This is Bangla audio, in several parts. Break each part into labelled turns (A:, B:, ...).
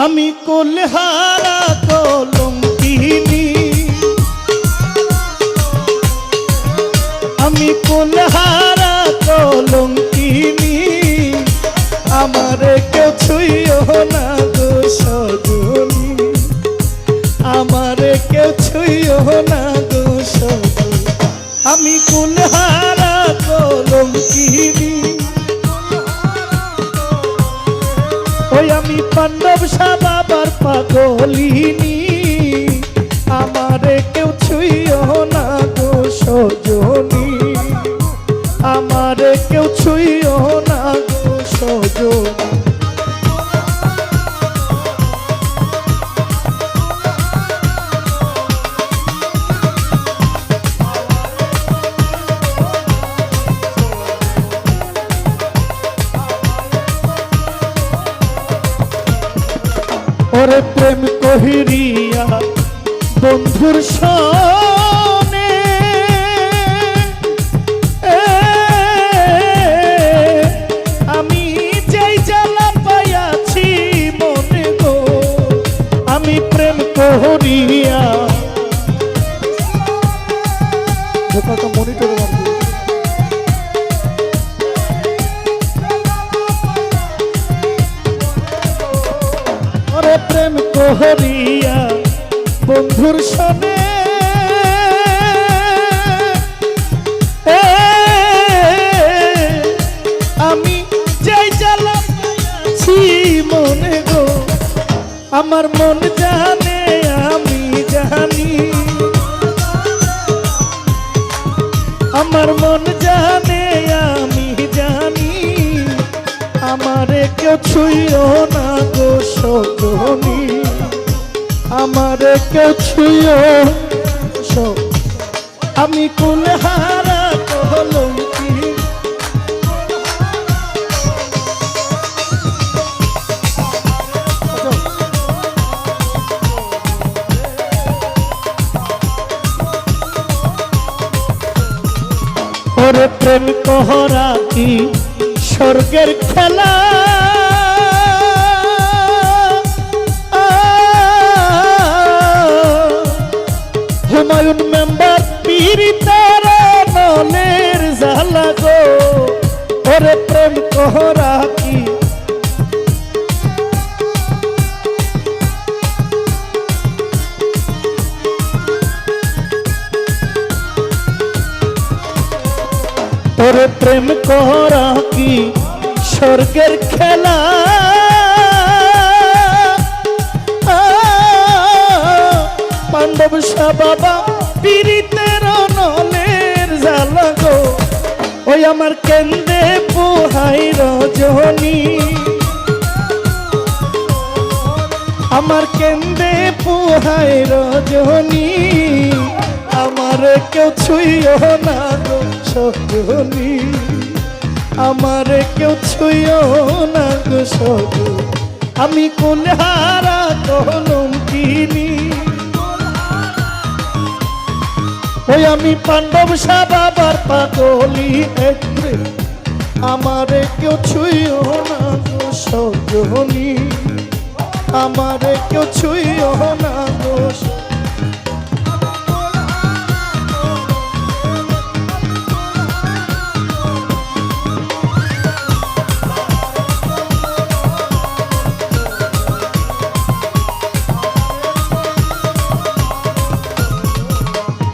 A: আমি কোলহারা কলঙ্কিনী, আমি কোলহারা কলঙ্কিনী, আমারে কেউ ছুঁইও না গো সজনী, আমারে কেউ ছুঁইও না গো সজনী। আমি কোলহারা কলঙ্কিনী, ওই আমি পাণ্ডব বাবার পাগলিনী, আমারে কেউ ছুঁইও না গো সজনী, আমারে কেউ ছুঁইও না গো সজনী। ওরে প্রেম কহিরিয়া বন্ধুর সনে, আমি যেই জ্বালা পাইয়াছি মনে গো, আমি প্রেম কহিরিয়া মনিটর প্রেম কহরিয়া বন্ধুর সনে, আমি যাই জ্বালাছি মনে গো, আমার মন জানে আমি জানি, আমার মন জানে আমি জানি, আমারে কেউ ছুঁইও না গো সজনী, আমারে কেউ ছুঁইও। আমি কুলহারা কলঙ্কিনী, ওরে প্রেম কহরা কি স্বর্গের খেলা, হুমায়ুন মেম্বার পীড়িতার নলের জ্বালা গো, ওরে প্রেম কহরা কি ওরে প্রেম করা কি স্বর্গের খেলা, পাণ্ডব বাবা পীড়িতের নলের জ্বালা গো, ওই আমার কেন্দ্রে পোহাই রজনী, আমার কেন্দ্রে পোহাই রজনী, আমার কেউ ছুঁইও না গো সজনী, আমার কেউ ছুঁইও না গো সজনী। আমি কুলহারা কলঙ্কিনী, ওই আমি পাণ্ডব বাবার পাগলি, আমারে কেউ ছুঁইও না গো সজনী, আমারে কেউ ছুঁইও না গো।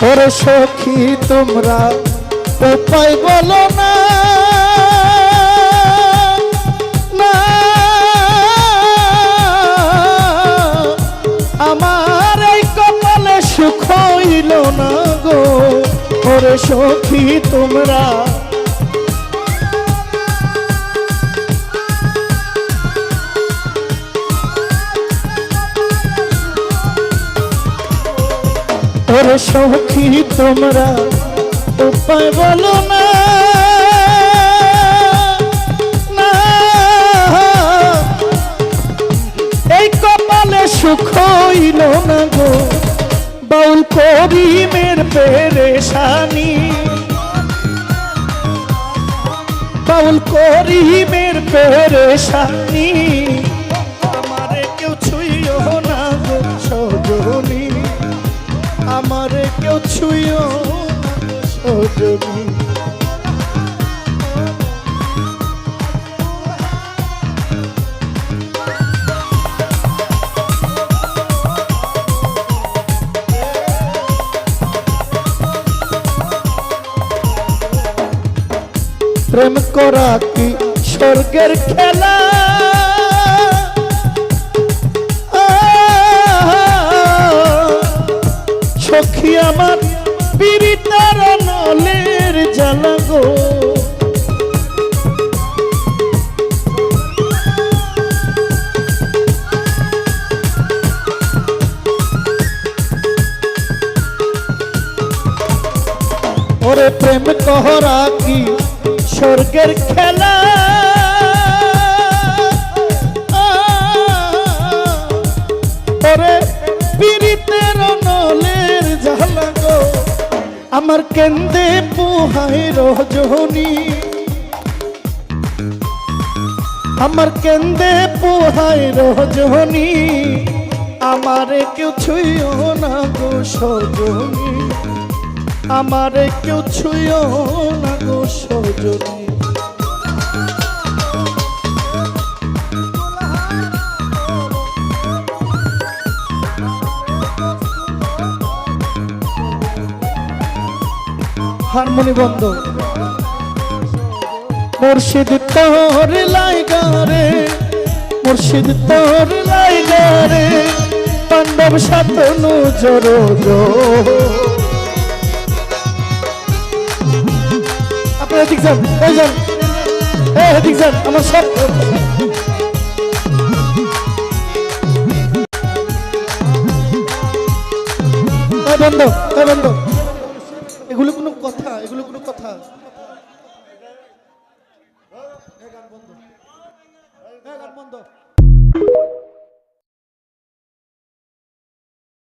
A: ওরে সখী তোমরা উপায় বলো না, আমার এই কপালে সুখ হইল না গো, ওরে সখী তোমরা ওরে সখী তোমরা উপায় বলো না, এই কপালে সুখ হইল না গো, বাউল করিমের পেরেশানি, বাউল করিমের পেরেশানি, আমারে কেউ ছুঁই সজনী। প্রেম করা কি স্বর্গের খেলা, সখী আমার পীড়িতার নলের জ্বালা গো। ওরে প্রেম করা কি স্বর্গের খেলা, ওরে পীড়িতের নলের জ্বালা গো। আমার কেন্দে পোহায় রজনী, আমার কেন্দে পোহায় রজনী, আমারে কেউ ছুঁয়ো না গো সজনী, আমারে কেউ ছুঁয়ো না গো সজনী। হারমোনি বন্ধ। মুর্শিদ তোর লাইগারে, মুর্শিদ তোর লাইগারে, পাণ্ডব সাতনু জোরো জো। আপনারা এদিক যান, এই যান, এদিক যান, আমার সব বন্ধ, বন্ধ। এগুলো কোনো কথা, এগুলো কোনো কথা। গান বন্ধ, গান বন্ধ।